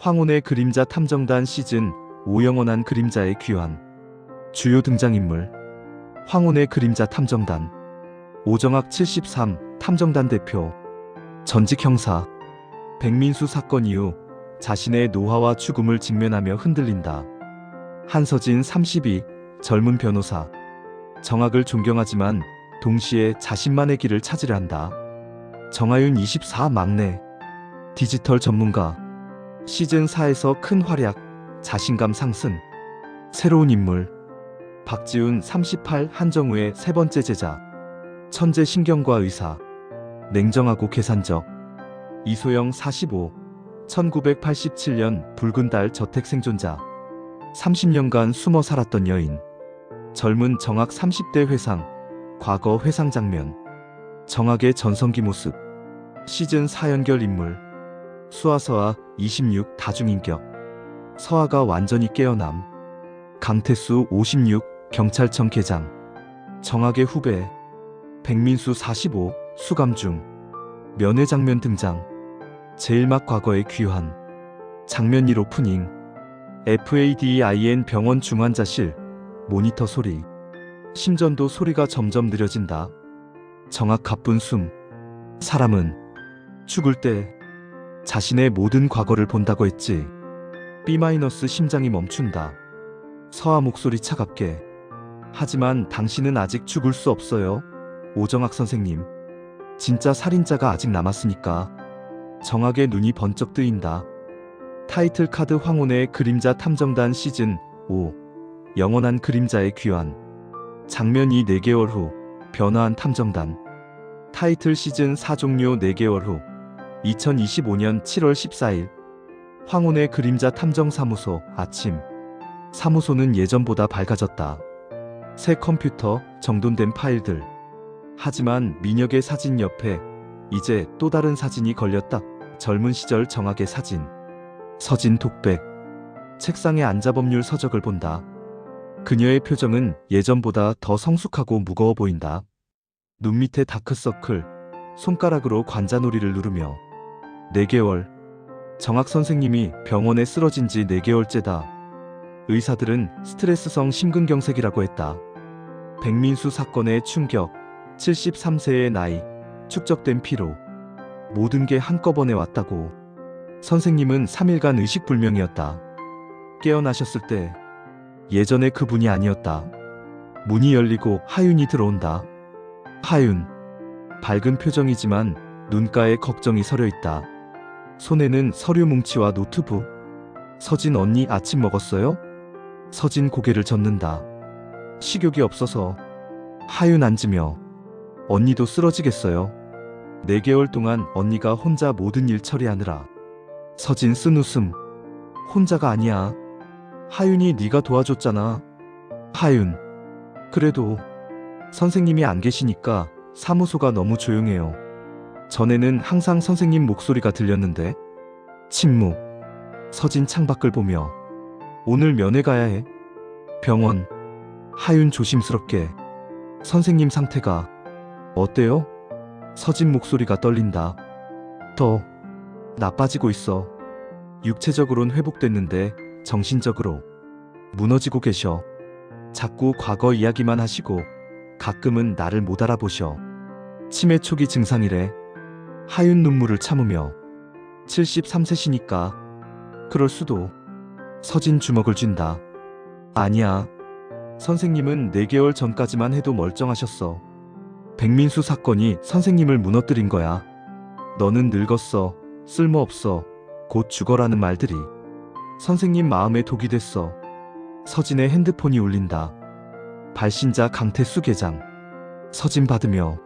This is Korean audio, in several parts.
황혼의 그림자 탐정단 시즌 5 영원한 그림자의 귀환. 주요 등장인물 황혼의 그림자 탐정단 오정학 73 탐정단 대표. 전직 형사. 백민수 사건 이후 자신의 노화와 죽음을 직면하며 흔들린다. 한서진 32 젊은 변호사. 정학을 존경하지만 동시에 자신만의 길을 찾으려 한다. 정하윤 24 막내. 디지털 전문가. 시즌 4에서 큰 활약, 자신감 상승. 새로운 인물 박지훈 38 한정우의 세 번째 제자. 천재 신경과 의사. 냉정하고 계산적. 이소영 45 1987년 붉은 달 저택 생존자. 30년간 숨어 살았던 여인. 젊은 정학 30대 회상. 과거 회상 장면. 정학의 전성기 모습. 시즌 4 연결 인물 수아서아 26 다중인격. 서아가 완전히 깨어남. 강태수 56 경찰청 계장. 정학의 후배. 백민수 45 수감 중. 면회 장면 등장. 제일막 과거의 귀환. 장면 1 오프닝. FADIN 병원 중환자실. 모니터 소리. 심전도 소리가 점점 느려진다. 정학 가쁜 숨. 사람은 죽을 때 자신의 모든 과거를 본다고 했지. B- 심장이 멈춘다. 서아 목소리 차갑게. 하지만 당신은 아직 죽을 수 없어요. 오정학 선생님. 진짜 살인자가 아직 남았으니까. 정학의 눈이 번쩍 뜨인다. 타이틀 카드 황혼의 그림자 탐정단 시즌 5 영원한 그림자의 귀환. 장면 2 4개월 후 변화한 탐정단. 타이틀 시즌 4 종료 4개월 후 2025년 7월 14일 황혼의 그림자 탐정사무소 아침. 사무소는 예전보다 밝아졌다. 새 컴퓨터, 정돈된 파일들. 하지만 민혁의 사진 옆에 이제 또 다른 사진이 걸렸다. 젊은 시절 정학의 사진. 서진 독백. 책상에 앉아 법률 서적을 본다. 그녀의 표정은 예전보다 더 성숙하고 무거워 보인다. 눈 밑에 다크서클. 손가락으로 관자놀이를 누르며. 4개월. 정학 선생님이 병원에 쓰러진 지 4개월째다. 의사들은 스트레스성 심근경색이라고 했다. 백민수 사건의 충격. 73세의 나이. 축적된 피로. 모든 게 한꺼번에 왔다고. 선생님은 3일간 의식불명이었다. 깨어나셨을 때 예전의 그분이 아니었다. 문이 열리고 하윤이 들어온다. 하윤. 밝은 표정이지만 눈가에 걱정이 서려 있다. 손에는 서류 뭉치와 노트북. 서진 언니 아침 먹었어요? 서진 고개를 젓는다. 식욕이 없어서. 하윤 앉으며. 언니도 쓰러지겠어요. 4개월 동안 언니가 혼자 모든 일 처리하느라. 서진 쓴 웃음. 혼자가 아니야. 하윤이 네가 도와줬잖아. 하윤. 그래도 선생님이 안 계시니까 사무소가 너무 조용해요. 전에는 항상 선생님 목소리가 들렸는데. 침묵. 서진 창밖을 보며. 오늘 면회 가야 해. 병원. 하윤 조심스럽게. 선생님 상태가 어때요? 서진 목소리가 떨린다. 더 나빠지고 있어. 육체적으로는 회복됐는데 정신적으로 무너지고 계셔. 자꾸 과거 이야기만 하시고 가끔은 나를 못 알아보셔. 치매 초기 증상이래. 하윤 눈물을 참으며. 73세시니까 그럴 수도. 서진 주먹을 쥔다. 아니야. 선생님은 4개월 전까지만 해도 멀쩡하셨어. 백민수 사건이 선생님을 무너뜨린 거야. 너는 늙었어. 쓸모없어. 곧 죽어라는 말들이 선생님 마음에 독이 됐어. 서진의 핸드폰이 울린다. 발신자 강태수 계장. 서진 받으며.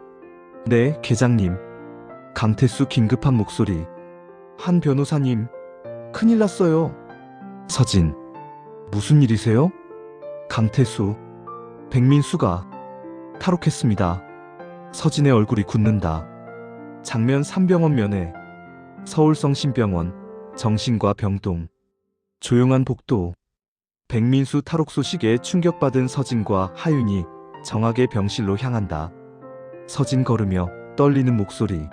네, 계장님. 강태수 긴급한 목소리. 한 변호사님. 큰일 났어요. 서진. 무슨 일이세요? 강태수. 백민수가 탈옥했습니다. 서진의 얼굴이 굳는다. 장면 3병원 면회. 서울성심병원. 정신과 병동. 조용한 복도. 백민수 탈옥 소식에 충격받은 서진과 하윤이 정학의 병실로 향한다. 서진 걸으며 떨리는 목소리.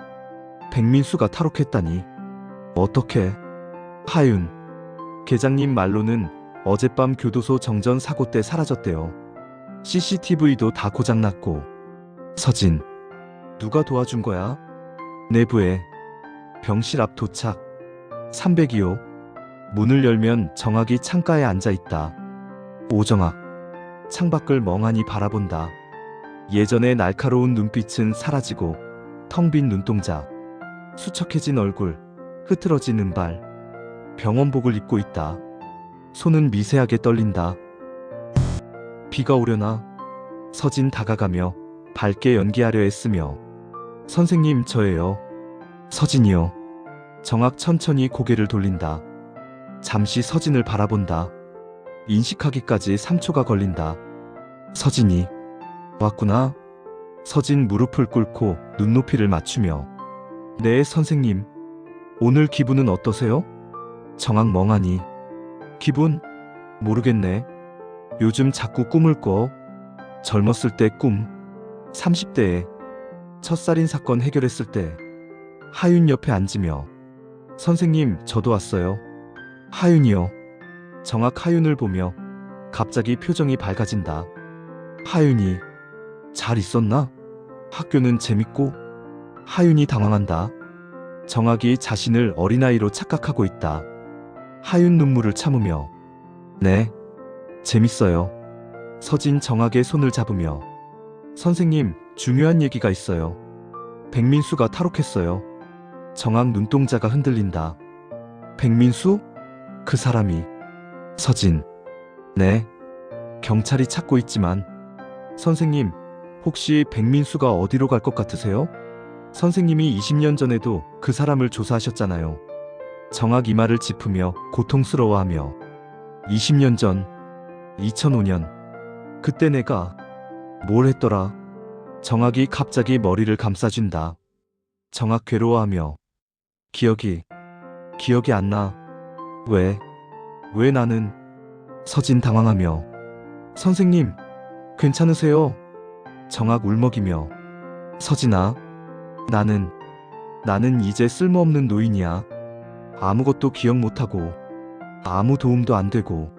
백민수가 탈옥했다니. 어떻게? 하윤. 계장님 말로는 어젯밤 교도소 정전 사고 때 사라졌대요. CCTV도 다 고장났고. 서진. 누가 도와준 거야? 내부에. 병실 앞 도착. 302호. 문을 열면 정학이 창가에 앉아 있다. 오정학. 창밖을 멍하니 바라본다. 예전의 날카로운 눈빛은 사라지고 텅 빈 눈동자, 수척해진 얼굴, 흐트러진 은발. 병원복을 입고 있다. 손은 미세하게 떨린다. 비가 오려나? 서진 다가가며 밝게 연기하려 애쓰며. 선생님, 저예요. 서진이요. 정학 천천히 고개를 돌린다. 잠시 서진을 바라본다. 인식하기까지 3초가 걸린다. 서진이 왔구나. 서진 무릎을 꿇고 눈높이를 맞추며. 네, 선생님. 오늘 기분은 어떠세요? 정학 멍하니. 기분? 모르겠네. 요즘 자꾸 꿈을 꿔. 젊었을 때 꿈. 30대에 첫 살인 사건 해결했을 때 하윤 옆에 앉으며. 선생님, 저도 왔어요. 하윤이요. 정학 하윤을 보며 갑자기 표정이 밝아진다. 하윤이 잘 있었나? 학교는 재밌고? 하윤이 당황한다. 정학이 자신을 어린아이로 착각하고 있다. 하윤 눈물을 참으며. 네, 재밌어요. 서진 정학의 손을 잡으며. 선생님, 중요한 얘기가 있어요. 백민수가 탈옥했어요. 정학 눈동자가 흔들린다. 백민수? 그 사람이. 서진. 네. 경찰이 찾고 있지만. 선생님, 혹시 백민수가 어디로 갈 것 같으세요? 선생님이 20년 전에도 그 사람을 조사하셨잖아요. 정학 이마를 짚으며 고통스러워하며. 20년 전. 2005년. 그때 내가 뭘 했더라? 정학이 갑자기 머리를 감싸준다. 정학 괴로워하며. 기억이 안 나. 왜 나는? 서진 당황하며. 선생님, 괜찮으세요? 정학 울먹이며. 서진아, 나는 이제 쓸모없는 노인이야. 아무것도 기억 못하고 아무 도움도 안 되고.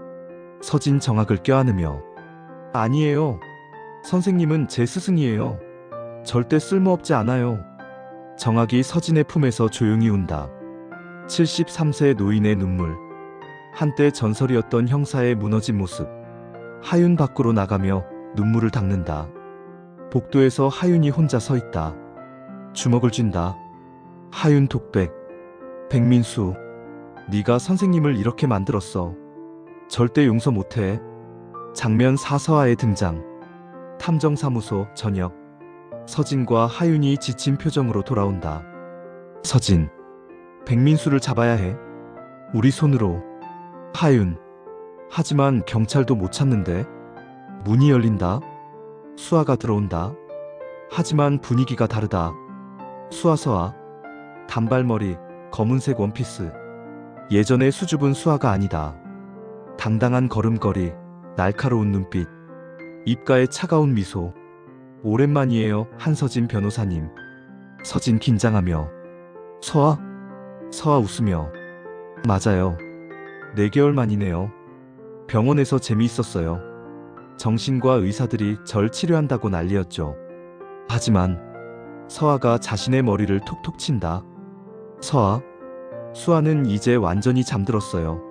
서진 정학을 껴안으며. 아니에요. 선생님은 제 스승이에요. 절대 쓸모없지 않아요. 정학이 서진의 품에서 조용히 운다. 73세 노인의 눈물. 한때 전설이었던 형사의 무너진 모습. 하윤 밖으로 나가며 눈물을 닦는다. 복도에서 하윤이 혼자 서 있다. 주먹을 쥔다. 하윤 독백. 백민수, 네가 선생님을 이렇게 만들었어. 절대 용서 못해. 장면 사서아의 등장. 탐정사무소 저녁. 서진과 하윤이 지친 표정으로 돌아온다. 서진. 백민수를 잡아야 해. 우리 손으로. 하윤. 하지만 경찰도 못 찾는데. 문이 열린다. 수아가 들어온다. 하지만 분위기가 다르다. 수아서아. 단발머리, 검은색 원피스. 예전의 수줍은 수아가 아니다. 당당한 걸음걸이, 날카로운 눈빛, 입가에 차가운 미소. 오랜만이에요, 한서진 변호사님. 서진 긴장하며. 서아 웃으며. 맞아요. 4개월 만이네요. 병원에서 재미있었어요. 정신과 의사들이 절 치료한다고 난리였죠. 하지만 서아가 자신의 머리를 톡톡 친다. 수아는 이제 완전히 잠들었어요.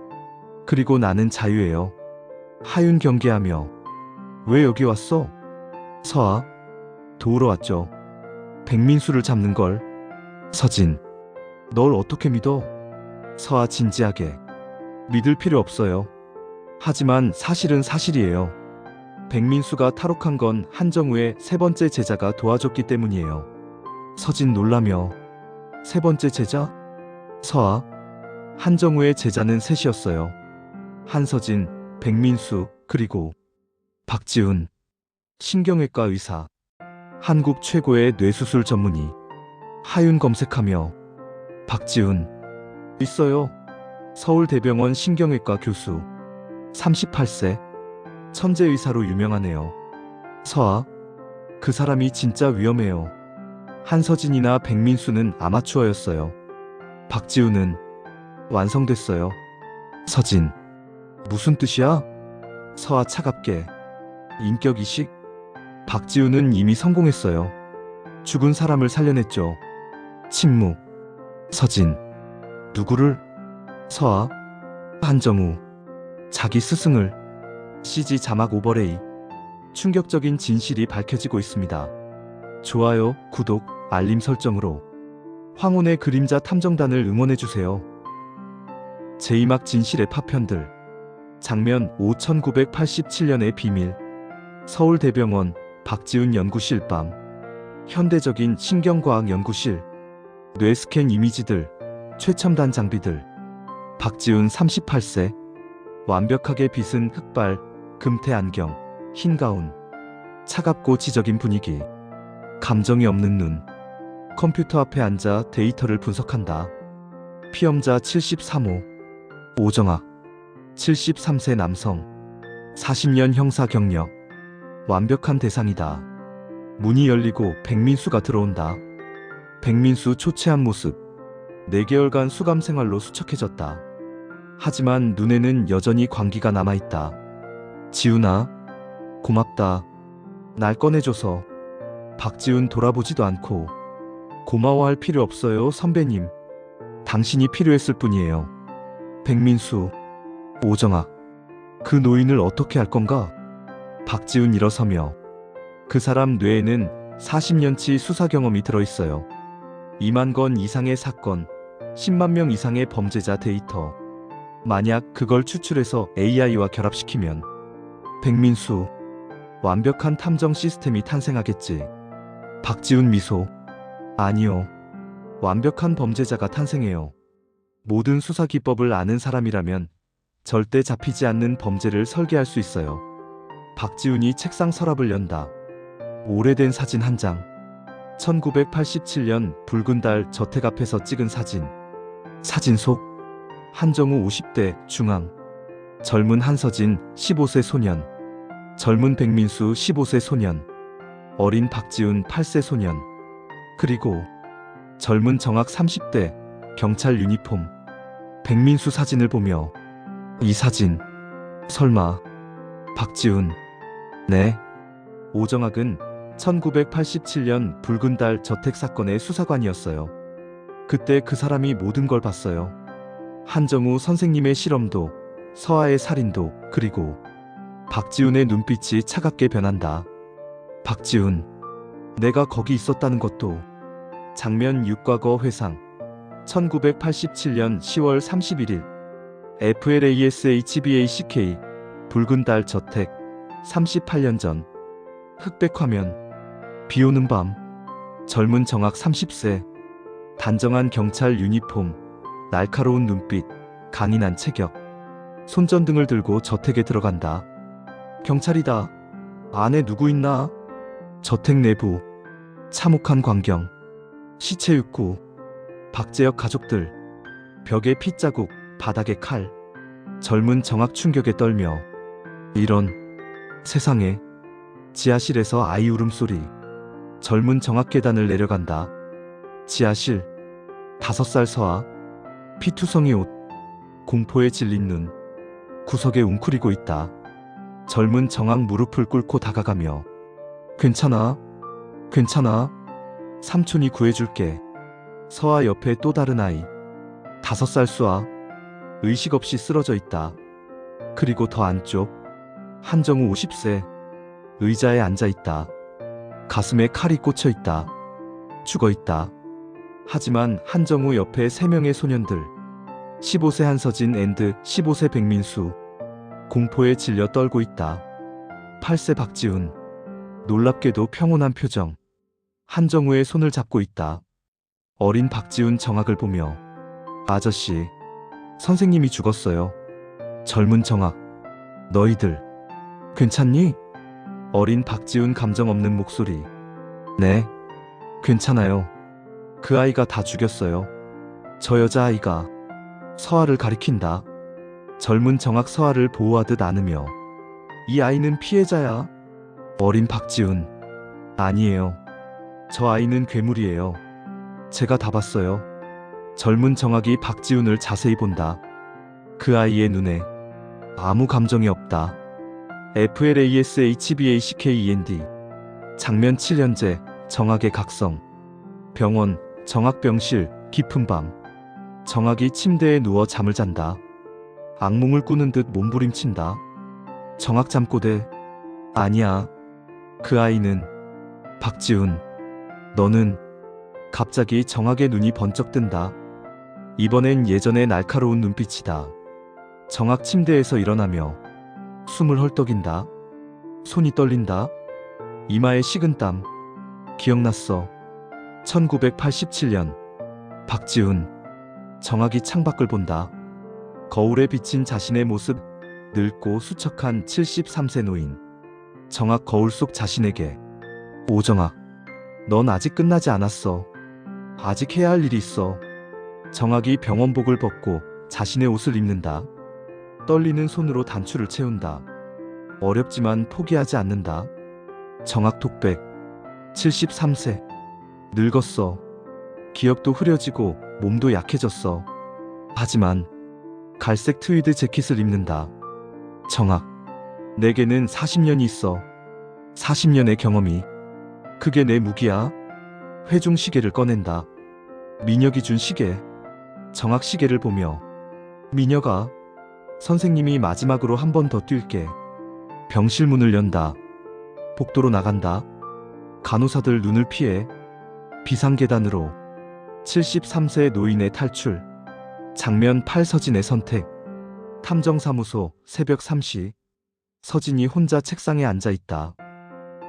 그리고 나는 자유예요. 하윤 경계하며. 왜 여기 왔어? 서아. 도우러 왔죠. 백민수를 잡는 걸. 서진. 널 어떻게 믿어? 서아 진지하게. 믿을 필요 없어요. 하지만 사실은 사실이에요. 백민수가 탈옥한 건 한정우의 3번째 제자가 도와줬기 때문이에요. 서진 놀라며. 3번째 제자? 서아. 한정우의 제자는 3이었어요. 한서진, 백민수, 그리고 박지훈. 신경외과 의사. 한국 최고의 뇌수술 전문의. 하윤 검색하며. 박지훈. 있어요. 서울대병원 신경외과 교수. 38세. 천재의사로 유명하네요. 서아. 그 사람이 진짜 위험해요. 한서진이나 백민수는 아마추어였어요. 박지훈은 완성됐어요. 서진. 무슨 뜻이야? 서아 차갑게. 인격이식? 박지훈은 이미 성공했어요. 죽은 사람을 살려냈죠. 침묵. 서진. 누구를? 서아. 한정우. 자기 스승을. CG 자막 오버레이. 충격적인 진실이 밝혀지고 있습니다. 좋아요, 구독, 알림 설정으로 황혼의 그림자 탐정단을 응원해주세요. 제2막 진실의 파편들. 장면 5 1987년의 비밀. 서울대병원 박지훈 연구실 밤. 현대적인 신경과학 연구실. 뇌스캔 이미지들, 최첨단 장비들. 박지훈 38세. 완벽하게 빗은 흑발, 금태 안경, 흰 가운. 차갑고 지적인 분위기. 감정이 없는 눈. 컴퓨터 앞에 앉아 데이터를 분석한다. 피험자 73호. 오정학. 73세 남성. 40년 형사 경력. 완벽한 대상이다. 문이 열리고 백민수가 들어온다. 백민수 초췌한 모습. 4개월간 수감 생활로 수척해졌다. 하지만 눈에는 여전히 광기가 남아있다. 지훈아, 고맙다. 날 꺼내줘서. 박지훈 돌아보지도 않고. 고마워할 필요 없어요, 선배님. 당신이 필요했을 뿐이에요. 백민수. 오정학. 그 노인을 어떻게 할 건가? 박지훈 일어서며. 그 사람 뇌에는 40년치 수사 경험이 들어있어요. 2만 건 이상의 사건, 10만 명 이상의 범죄자 데이터. 만약 그걸 추출해서 AI와 결합시키면 백민수. 완벽한 탐정 시스템이 탄생하겠지. 박지훈 미소. 아니요. 완벽한 범죄자가 탄생해요. 모든 수사 기법을 아는 사람이라면 절대 잡히지 않는 범죄를 설계할 수 있어요. 박지훈이 책상 서랍을 연다. 오래된 사진 한 장. 1987년 붉은 달 저택 앞에서 찍은 사진. 사진 속 한정우 50대 중앙. 젊은 한서진 15세 소년. 젊은 백민수 15세 소년. 어린 박지훈 8세 소년. 그리고 젊은 정학 30대 경찰 유니폼. 백민수 사진을 보며 이 사진 설마 박지훈. 네. 오정학은 1987년 붉은 달 저택 사건의 수사관이었어요. 그때 그 사람이 모든 걸 봤어요. 한정우 선생님의 실험도, 서아의 살인도, 그리고 박지훈의 눈빛이 차갑게 변한다. 박지훈. 내가 거기 있었다는 것도. 장면 6과거 회상. 1987년 10월 31일. FLASHBACK. 붉은 달 저택. 38년 전. 흑백 화면. 비오는 밤. 젊은 정학 30세. 단정한 경찰 유니폼. 날카로운 눈빛. 강인한 체격. 손전등을 들고 저택에 들어간다. 경찰이다. 안에 누구 있나? 저택 내부. 참혹한 광경. 시체 육구. 박재혁 가족들. 벽에 핏자국, 바닥에 칼. 젊은 정학 충격에 떨며. 이런 세상에. 지하실에서 아이 울음소리. 젊은 정학 계단을 내려간다. 지하실. 5살 서아. 피투성이 옷. 공포에 질린 눈. 구석에 웅크리고 있다. 젊은 정학 무릎을 꿇고 다가가며. 괜찮아. 괜찮아. 삼촌이 구해줄게. 서아 옆에 또 다른 아이. 5살 수아. 의식 없이 쓰러져 있다. 그리고 더 안쪽. 한정우 50세. 의자에 앉아 있다. 가슴에 칼이 꽂혀 있다. 죽어 있다. 하지만 한정우 옆에 3명의 소년들. 15세 한서진 앤드 15세 백민수. 공포에 질려 떨고 있다. 8세 박지훈. 놀랍게도 평온한 표정. 한정우의 손을 잡고 있다. 어린 박지훈 정학을 보며. 아저씨. 선생님이 죽었어요. 젊은 정학. 너희들. 괜찮니? 어린 박지훈 감정 없는 목소리. 네. 괜찮아요. 그 아이가 다 죽였어요. 저 여자아이가. 서아를 가리킨다. 젊은 정학 서아를 보호하듯 안으며. 이 아이는 피해자야. 어린 박지훈. 아니에요. 저 아이는 괴물이에요. 제가 다 봤어요. 젊은 정학이 박지훈을 자세히 본다. 그 아이의 눈에 아무 감정이 없다. FLASHBACKEND 장면 7년제 정학의 각성. 병원 정학 병실 깊은 밤. 정학이 침대에 누워 잠을 잔다. 악몽을 꾸는 듯 몸부림친다. 정학 잠꼬대. 아니야. 그 아이는 박지훈. 너는. 갑자기 정학의 눈이 번쩍 뜬다. 이번엔 예전의 날카로운 눈빛이다. 정학 침대에서 일어나며 숨을 헐떡인다. 손이 떨린다. 이마에 식은땀. 기억났어. 1987년. 박지훈. 정학이 창밖을 본다. 거울에 비친 자신의 모습. 늙고 수척한 73세 노인. 정학 거울 속 자신에게. 오정학. 넌 아직 끝나지 않았어. 아직 해야 할 일이 있어. 정학이 병원복을 벗고 자신의 옷을 입는다. 떨리는 손으로 단추를 채운다. 어렵지만 포기하지 않는다. 정학 톡백. 73세. 늙었어. 기억도 흐려지고 몸도 약해졌어. 하지만 갈색 트위드 재킷을 입는다. 정학. 내게는 40년이 있어. 40년의 경험이. 그게 내 무기야. 회중 시계를 꺼낸다. 민혁이 준 시계. 정학 시계를 보며. 민혁아. 선생님이 마지막으로 한 번 더 뛸게. 병실 문을 연다. 복도로 나간다. 간호사들 눈을 피해 비상계단으로. 73세 노인의 탈출. 장면 8 서진의 선택. 탐정사무소 새벽 3시. 서진이 혼자 책상에 앉아 있다.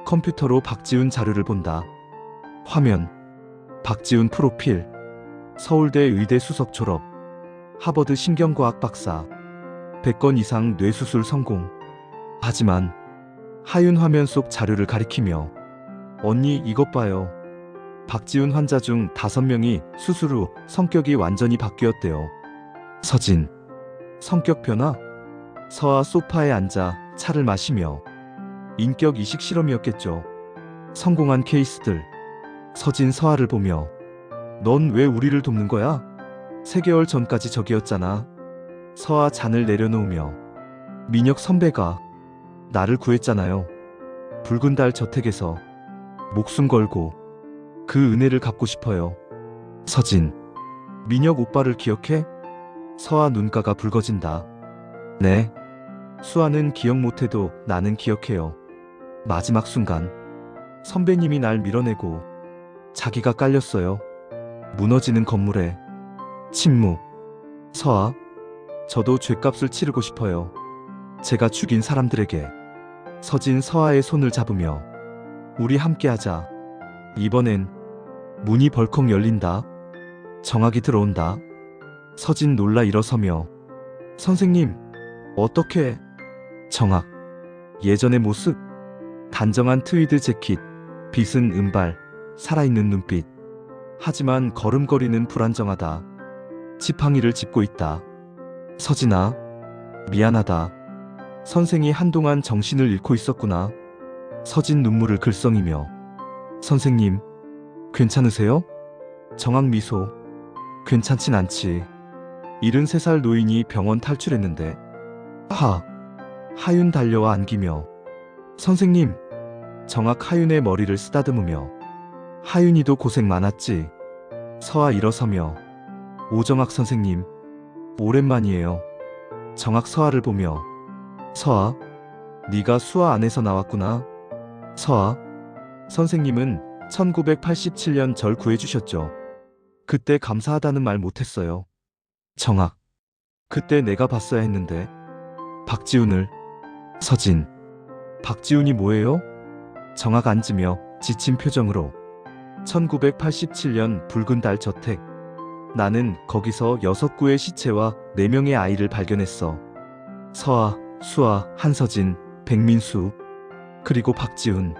컴퓨터로 박지훈 자료를 본다. 화면. 박지훈 프로필. 서울대 의대 수석 졸업. 하버드 신경과학 박사. 100건 이상 뇌수술 성공. 하지만 하윤 화면 속 자료를 가리키며 언니 이것 봐요. 박지훈 환자 중 5명이 수술 후 성격이 완전히 바뀌었대요. 서진. 성격 변화? 서아 소파에 앉아 차를 마시며. 인격 이식 실험이었겠죠. 성공한 케이스들. 서진 서아를 보며. 넌 왜 우리를 돕는 거야? 3개월 전까지 저기였잖아. 서아 잔을 내려놓으며. 민혁 선배가 나를 구했잖아요. 붉은 달 저택에서. 목숨 걸고. 그 은혜를 갚고 싶어요. 서진. 민혁 오빠를 기억해? 서아 눈가가 붉어진다. 네. 수아는 기억 못해도 나는 기억해요. 마지막 순간. 선배님이 날 밀어내고 자기가 깔렸어요. 무너지는 건물에. 침묵. 서아. 저도 죗값을 치르고 싶어요. 제가 죽인 사람들에게. 서진 서아의 손을 잡으며. 우리 함께하자. 이번엔 문이 벌컥 열린다. 정학이 들어온다. 서진 놀라 일어서며. 선생님, 어떻게? 정학. 예전의 모습. 단정한 트위드 재킷. 빗은 은발. 살아있는 눈빛. 하지만 걸음걸이는 불안정하다. 지팡이를 짚고 있다. 서진아. 미안하다. 선생이 한동안 정신을 잃고 있었구나. 서진 눈물을 글썽이며. 선생님, 괜찮으세요? 정학 미소. 괜찮진 않지. 73살 노인이 병원 탈출했는데. 하윤 달려와 안기며. 선생님. 정학 하윤의 머리를 쓰다듬으며. 하윤이도 고생 많았지. 서아 일어서며. 오정학 선생님. 오랜만이에요. 정학 서아를 보며. 서아. 네가 수아 안에서 나왔구나. 서아. 선생님은 1987년 절 구해주셨죠. 그때 감사하다는 말 못했어요. 정학. 그때 내가 봤어야 했는데. 박지훈을. 서진. 박지훈이 뭐예요? 정학 앉으며 지친 표정으로. 1987년 붉은 달 저택. 나는 거기서 6구의 시체와 4명의 아이를 발견했어. 서아, 수아, 한서진, 백민수, 그리고 박지훈.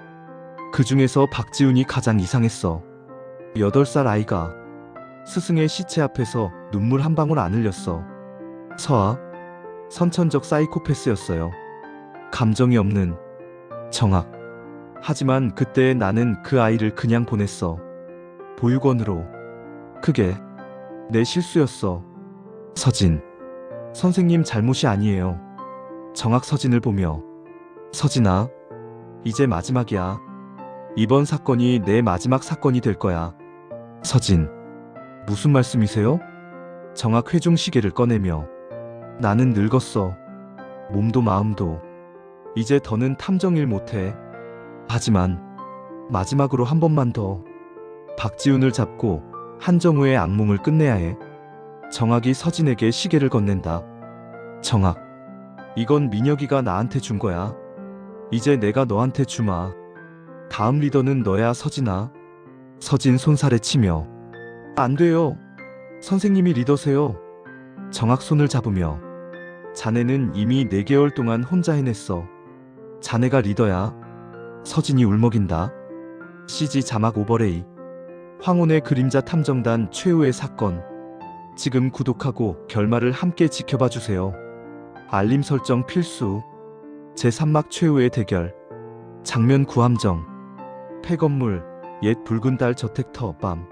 그 중에서 박지훈이 가장 이상했어. 8살 아이가 스승의 시체 앞에서 눈물 한 방울 안 흘렸어. 서아. 선천적 사이코패스였어요. 감정이 없는. 정학. 하지만 그때 나는 그 아이를 그냥 보냈어. 보육원으로. 그게 내 실수였어. 서진. 선생님 잘못이 아니에요. 정학 서진을 보며 서진아, 이제 마지막이야. 이번 사건이 내 마지막 사건이 될 거야. 서진, 무슨 말씀이세요? 정학 회중 시계를 꺼내며 나는 늙었어. 몸도 마음도. 이제 더는 탐정일 못해. 하지만 마지막으로 한 번만 더 박지훈을 잡고 한정우의 악몽을 끝내야 해. 정학이 서진에게 시계를 건넨다. 정학, 이건 민혁이가 나한테 준 거야. 이제 내가 너한테 주마. 다음 리더는 너야, 서진아. 서진 손살에 치며 안 돼요. 선생님이 리더세요. 정학 손을 잡으며 자네는 이미 4개월 동안 혼자 해냈어. 자네가 리더야. 서진이 울먹인다. CG 자막 오버레이. 황혼의 그림자 탐정단 최후의 사건. 지금 구독하고 결말을 함께 지켜봐 주세요. 알림 설정 필수. 제3막 최후의 대결. 장면 구함정. 폐건물, 옛 붉은 달 저택터 밤.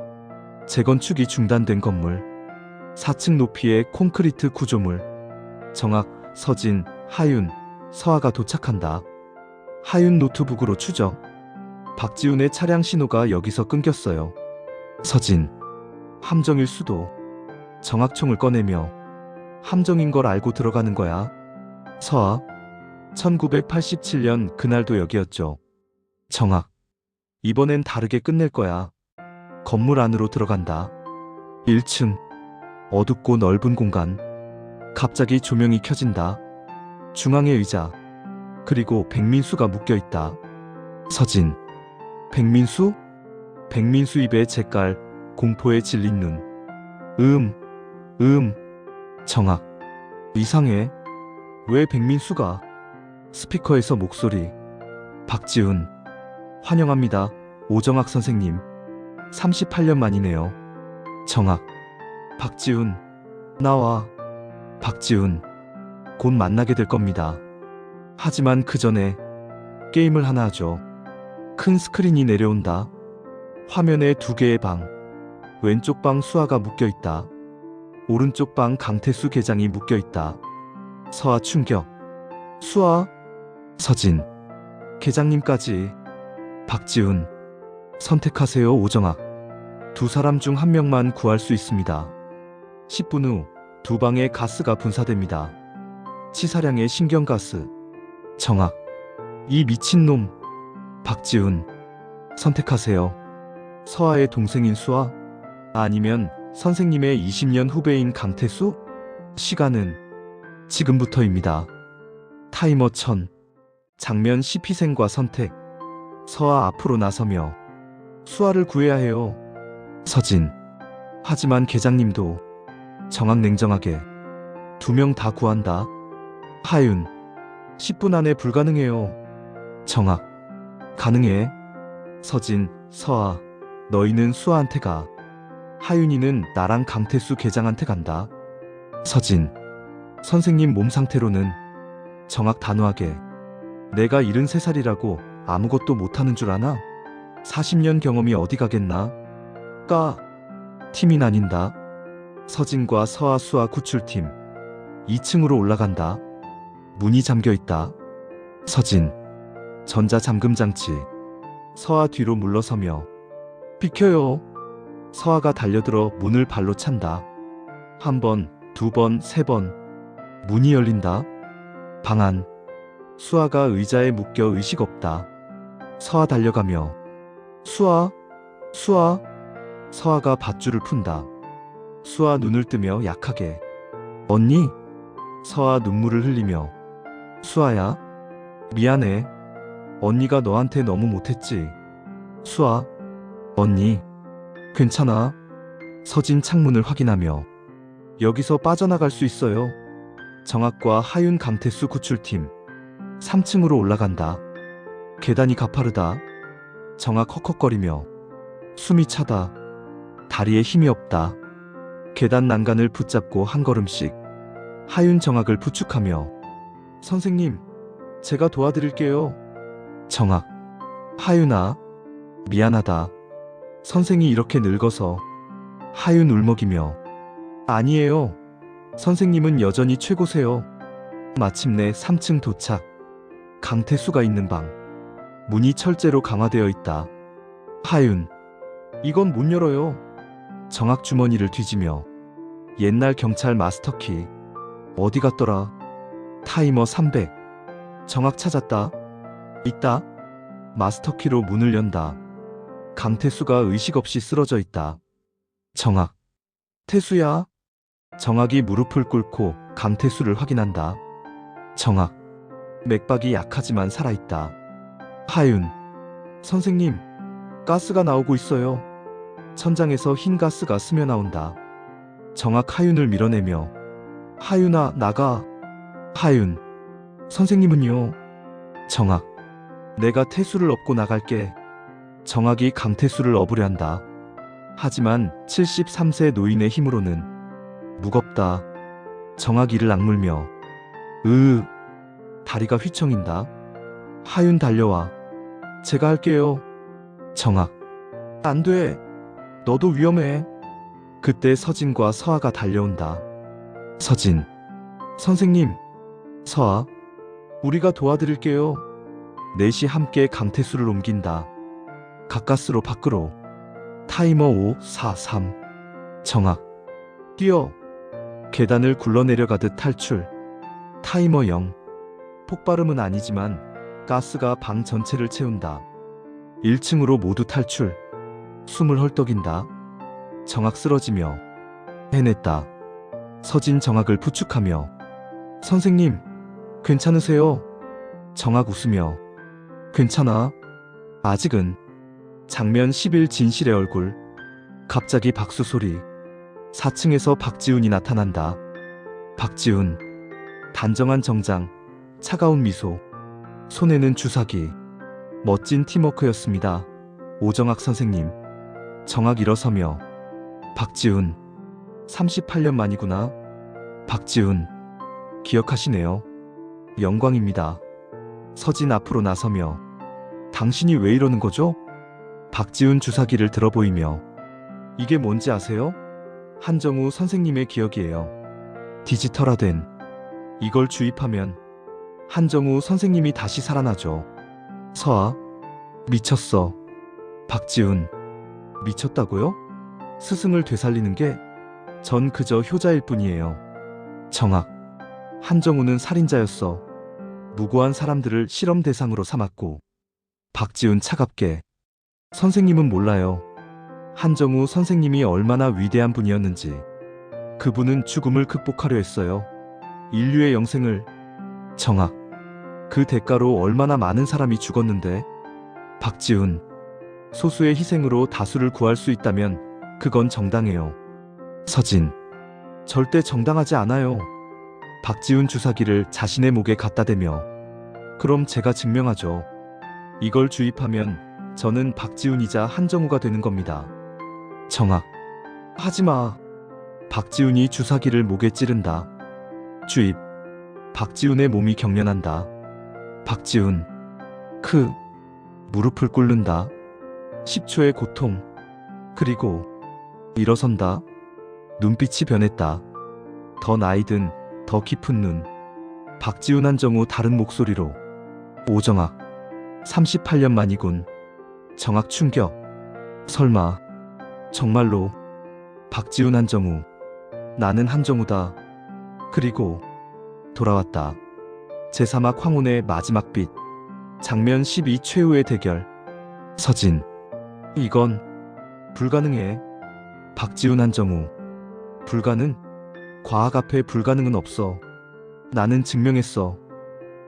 재건축이 중단된 건물. 4층 높이의 콘크리트 구조물. 정학, 서진, 하윤, 서아가 도착한다. 하윤 노트북으로 추적. 박지훈의 차량 신호가 여기서 끊겼어요. 서진, 함정일 수도. 정학 총을 꺼내며 함정인 걸 알고 들어가는 거야. 서아, 1987년 그날도 여기였죠. 정학, 이번엔 다르게 끝낼 거야. 건물 안으로 들어간다. 1층, 어둡고 넓은 공간. 갑자기 조명이 켜진다. 중앙의 의자, 그리고 백민수가 묶여있다. 서진, 백민수? 백민수 입에 색깔, 공포에 질린 눈. 정학, 이상해. 왜 백민수가? 스피커에서 목소리. 박지훈, 환영합니다. 오정학 선생님. 38년 만이네요. 정학, 박지훈, 나와. 박지훈, 곧 만나게 될 겁니다. 하지만 그 전에 게임을 하나 하죠. 큰 스크린이 내려온다. 화면에 2개의 방. 왼쪽 방 수아가 묶여있다. 오른쪽 방 강태수 계장이 묶여있다. 서아 충격. 수아? 서진, 계장님까지. 박지훈, 선택하세요. 오정학. 2사람 중 1명만 구할 수 있습니다. 10분 후 2방에 가스가 분사됩니다. 치사량의 신경가스. 정학, 이 미친놈. 박지훈, 선택하세요. 서아의 동생인 수아? 아니면 선생님의 20년 후배인 강태수? 시간은 지금부터입니다. 타이머 1000. 장면 10 희생과 선택. 서아 앞으로 나서며 수아를 구해야 해요. 서진, 하지만 계장님도. 정학 냉정하게 2명 다 구한다. 하윤, 10분 안에 불가능해요. 정학, 가능해. 서진, 서아, 너희는 수아한테 가. 하윤이는 나랑 강태수 계장한테 간다. 서진, 선생님 몸 상태로는. 정학 단호하게, 내가 73살이라고 아무것도 못하는 줄 아나? 40년 경험이 어디 가겠나? 팀이 나뉜다. 서진과 서아 수아 구출팀. 2층으로 올라간다. 문이 잠겨있다. 서진, 전자잠금 장치. 서아 뒤로 물러서며 비켜요. 서아가 달려들어 문을 발로 찬다. 1번, 2번, 3번. 문이 열린다. 방 안. 수아가 의자에 묶여 의식 없다. 서아 달려가며 수아. 서아가 밧줄을 푼다. 수아 눈을 뜨며 약하게 언니? 서아 눈물을 흘리며 수아야, 미안해. 언니가 너한테 너무 못했지. 수아, 언니, 괜찮아. 서진 창문을 확인하며 여기서 빠져나갈 수 있어요. 정학과 하윤 강태수 구출팀. 3층으로 올라간다. 계단이 가파르다. 정학 헉헉거리며 숨이 차다. 다리에 힘이 없다. 계단 난간을 붙잡고 한 걸음씩. 하윤 정학을 부축하며 선생님, 제가 도와드릴게요. 정학, 하윤아, 미안하다. 선생이 이렇게 늙어서. 하윤 울먹이며 아니에요. 선생님은 여전히 최고세요. 마침내 3층 도착. 강태수가 있는 방. 문이 철제로 강화되어 있다. 하윤. 이건 못 열어요. 정학 주머니를 뒤지며. 옛날 경찰 마스터키. 어디 갔더라? 타이머 300. 정학 찾았다. 있다. 마스터키로 문을 연다. 강태수가 의식 없이 쓰러져 있다. 정학. 태수야. 정학이 무릎을 꿇고 강태수를 확인한다. 정학. 맥박이 약하지만 살아있다. 하윤. 선생님, 가스가 나오고 있어요. 천장에서 흰 가스가 스며나온다. 정학 하윤을 밀어내며 하윤아, 나가. 하윤. 선생님은요? 정학. 내가 태수를 업고 나갈게. 정학이 강태수를 업으려 한다. 하지만 73세 노인의 힘으로는 무겁다. 정학 이를 악물며 다리가 휘청인다. 하윤 달려와. 제가 할게요. 정학. 안 돼. 너도 위험해. 그때 서진과 서아가 달려온다. 서진. 선생님. 서아. 우리가 도와드릴게요. 넷이 함께 강태수를 옮긴다. 가까스로 밖으로. 타이머 5, 4, 3. 정학. 뛰어. 계단을 굴러내려가듯 탈출. 타이머 0. 폭발음은 아니지만 가스가 방 전체를 채운다. 1층으로 모두 탈출. 숨을 헐떡인다. 정학 쓰러지며. 해냈다. 서진 정학을 부축하며. 선생님, 괜찮으세요? 정학 웃으며. 괜찮아. 아직은. 장면 10일 진실의 얼굴. 갑자기 박수 소리. 4층에서 박지훈이 나타난다. 박지훈. 단정한 정장, 차가운 미소. 손에는 주사기. 멋진 팀워크였습니다. 오정학 선생님. 정학 일어서며. 박지훈. 38년 만이구나. 박지훈. 기억하시네요. 영광입니다. 서진 앞으로 나서며. 당신이 왜 이러는 거죠? 박지훈 주사기를 들어 보이며. 이게 뭔지 아세요? 한정우 선생님의 기억이에요. 디지털화된. 이걸 주입하면 한정우 선생님이 다시 살아나죠. 서아. 미쳤어. 박지훈. 미쳤다고요? 스승을 되살리는 게 전 그저 효자일 뿐이에요. 정학. 한정우는 살인자였어. 무고한 사람들을 실험 대상으로 삼았고. 박지훈 차갑게. 선생님은 몰라요. 한정우 선생님이 얼마나 위대한 분이었는지. 그분은 죽음을 극복하려 했어요. 인류의 영생을. 정학. 그 대가로 얼마나 많은 사람이 죽었는데. 박지훈. 소수의 희생으로 다수를 구할 수 있다면 그건 정당해요. 서진. 절대 정당하지 않아요. 박지훈 주사기를 자신의 목에 갖다 대며. 그럼 제가 증명하죠. 이걸 주입하면 저는 박지훈이자 한정우가 되는 겁니다. 정학. 하지마. 박지훈이 주사기를 목에 찌른다. 주입. 박지훈의 몸이 경련한다. 박지훈. 무릎을 꿇는다. 10초의 고통. 그리고 일어선다. 눈빛이 변했다. 더 나이든 더 깊은 눈. 박지훈 한정우 다른 목소리로. 오정학. 38년 만이군. 정학 충격. 설마. 정말로. 박지훈 한정우. 나는 한정우다. 그리고 돌아왔다. 제3학 황혼의 마지막 빛. 장면 12 최후의 대결. 서진. 이건 불가능해. 박지훈 한정우. 불가능? 과학 앞에 불가능은 없어. 나는 증명했어.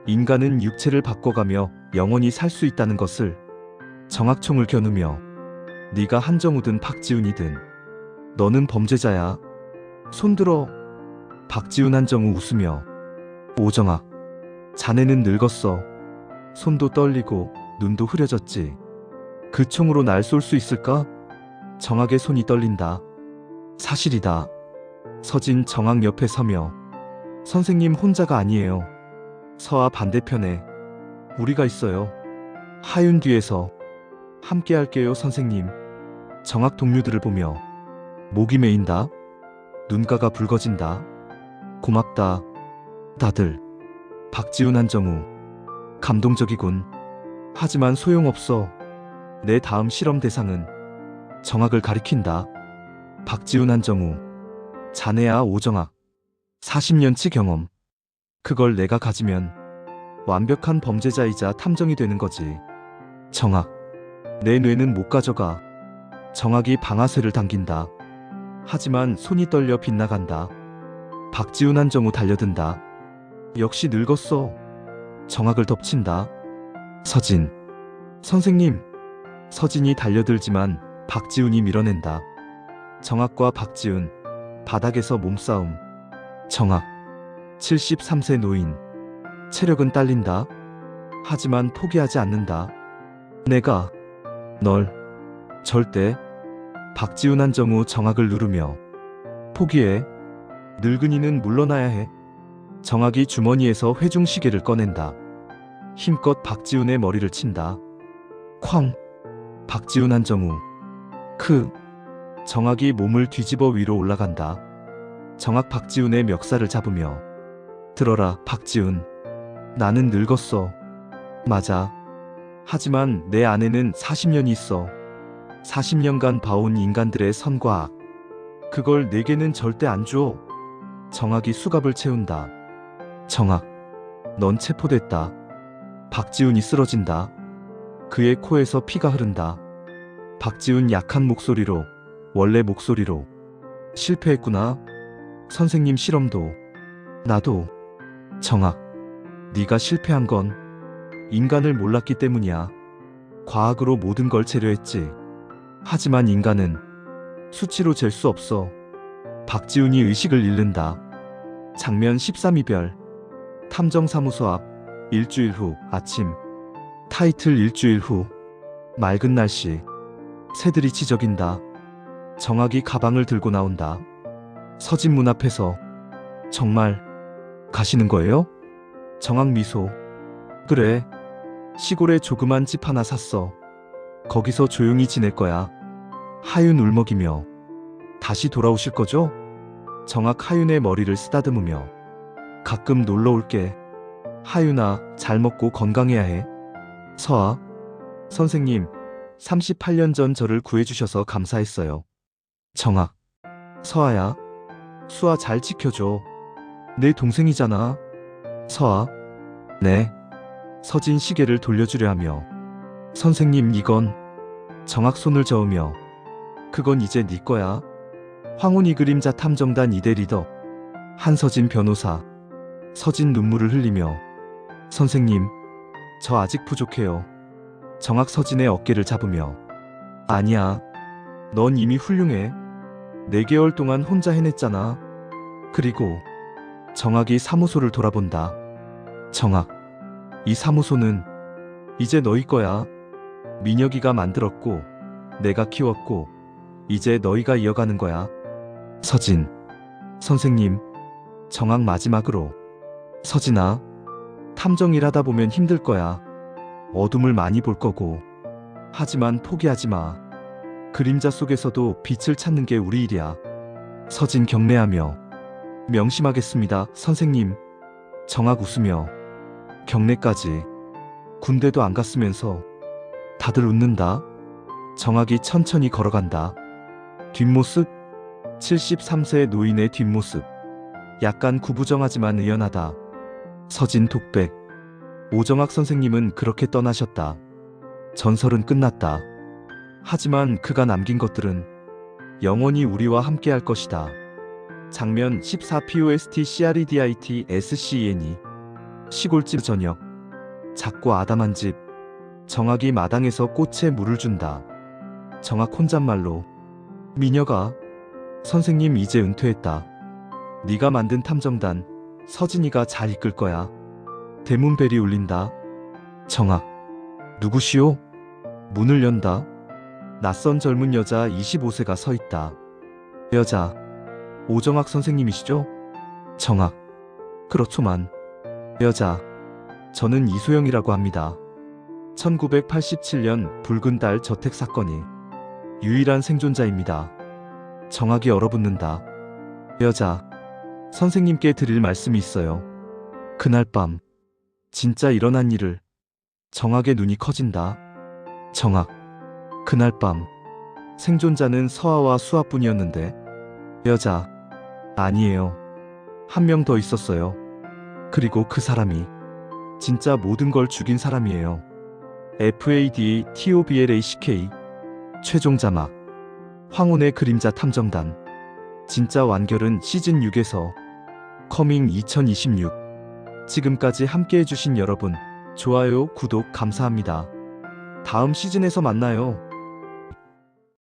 인간은 육체를 바꿔가며 영원히 살 수 있다는 것을. 정학총을 겨누며. 네가 한정우든 박지훈이든 너는 범죄자야. 손들어. 박지훈 한정우 웃으며. 오정학. 자네는 늙었어. 손도 떨리고 눈도 흐려졌지. 그 총으로 날 쏠 수 있을까? 정학의 손이 떨린다. 사실이다. 서진 정학 옆에 서며. 선생님 혼자가 아니에요. 서아 반대편에 우리가 있어요. 하윤 뒤에서. 함께 할게요 선생님. 정학 동료들을 보며. 목이 메인다. 눈가가 붉어진다. 고맙다. 다들. 박지훈 한정우. 감동적이군. 하지만 소용없어. 내 다음 실험 대상은 정학을 가리킨다. 박지훈 한정우. 자네야 오정학. 40년치 경험. 그걸 내가 가지면 완벽한 범죄자이자 탐정이 되는 거지. 정학. 내 뇌는 못 가져가. 정학이 방아쇠를 당긴다. 하지만 손이 떨려 빗나간다. 박지훈 한정우 달려든다. 역시 늙었어. 정학을 덮친다. 서진. 선생님. 서진이 달려들지만 박지훈이 밀어낸다. 정학과 박지훈. 바닥에서 몸싸움. 정학. 73세 노인. 체력은 딸린다. 하지만 포기하지 않는다. 내가 널 절대. 박지훈 한정우 정학을 누르며. 포기해. 늙은이는 물러나야 해. 정학이 주머니에서 회중시계를 꺼낸다. 힘껏 박지훈의 머리를 친다. 쾅. 박지훈 한정우. 정학이 몸을 뒤집어 위로 올라간다. 정학 박지훈의 멱살을 잡으며. 들어라 박지훈. 나는 늙었어. 맞아. 하지만 내 안에는 40년이 있어. 40년간 봐온 인간들의 선과 악. 그걸 내게는 절대 안 줘. 정학이 수갑을 채운다. 정학. 넌 체포됐다. 박지훈이 쓰러진다. 그의 코에서 피가 흐른다. 박지훈 약한 목소리로. 원래 목소리로. 실패했구나. 선생님 실험도. 나도. 정학. 네가 실패한 건 인간을 몰랐기 때문이야. 과학으로 모든 걸 재료했지. 하지만 인간은 수치로 잴 수 없어. 박지훈이 의식을 잃는다. 장면 13이별. 탐정사무소 앞. 일주일 후 아침. 타이틀 일주일 후. 맑은 날씨. 새들이 지저긴다. 정학이 가방을 들고 나온다. 서진 문 앞에서. 정말 가시는 거예요? 정학 미소. 그래. 시골에 조그만 집 하나 샀어. 거기서 조용히 지낼 거야. 하윤 울먹이며. 다시 돌아오실 거죠? 정학 하윤의 머리를 쓰다듬으며. 가끔 놀러 올게. 하윤아, 잘 먹고 건강해야 해. 서아. 선생님, 38년 전 저를 구해주셔서 감사했어요. 정학. 서아야. 수아 잘 지켜줘. 내 동생이잖아. 서아. 네. 서진 시계를 돌려주려 하며. 선생님 이건. 정학 손을 저으며. 그건 이제 네 거야. 황혼이 그림자 탐정단 2대 리더. 한서진 변호사. 서진 눈물을 흘리며. 선생님, 저 아직 부족해요. 정학 서진의 어깨를 잡으며. 아니야. 넌 이미 훌륭해. 4개월 동안 혼자 해냈잖아. 그리고 정학이 사무소를 돌아본다. 정학. 이 사무소는 이제 너희 거야. 민혁이가 만들었고 내가 키웠고 이제 너희가 이어가는 거야. 서진. 선생님. 정학 마지막으로. 서진아. 탐정 일하다 보면 힘들 거야. 어둠을 많이 볼 거고. 하지만 포기하지 마. 그림자 속에서도 빛을 찾는 게 우리 일이야. 서진 경례하며. 명심하겠습니다, 선생님. 정학 웃으며. 경례까지. 군대도 안 갔으면서. 다들 웃는다. 정학이 천천히 걸어간다. 뒷모습. 73세 노인의 뒷모습. 약간 구부정하지만 의연하다. 서진 독백. 오정학 선생님은 그렇게 떠나셨다. 전설은 끝났다. 하지만 그가 남긴 것들은 영원히 우리와 함께할 것이다. 장면 14 POST CREDIT SCENE. 시골집 저녁. 작고 아담한 집. 정학이 마당에서 꽃에 물을 준다. 정학 혼잣말로. 미녀가. 선생님 이제 은퇴했다. 네가 만든 탐정단 서진이가 잘 이끌 거야. 대문벨이 울린다. 정학. 누구시오? 문을 연다. 낯선 젊은 여자 25세가 서 있다. 여자. 오정학 선생님이시죠? 정학. 그렇소만. 여자. 저는 이소영이라고 합니다. 1987년 붉은 달 저택 사건이 유일한 생존자입니다. 정학이 얼어붙는다. 여자. 선생님께 드릴 말씀이 있어요. 그날 밤 진짜 일어난 일을. 정학의 눈이 커진다. 정학. 그날 밤 생존자는 서아와 수아뿐이었는데 여자 아니에요. 한 명 더 있었어요. 그리고 그 사람이 진짜 모든 걸 죽인 사람이에요. FADTOBLACK. 최종 자막. 황혼의 그림자 탐정단. 진짜 완결은 시즌 6에서 커밍 2026. 지금까지 함께 해주신 여러분, 좋아요, 구독 감사합니다. 다음 시즌에서 만나요.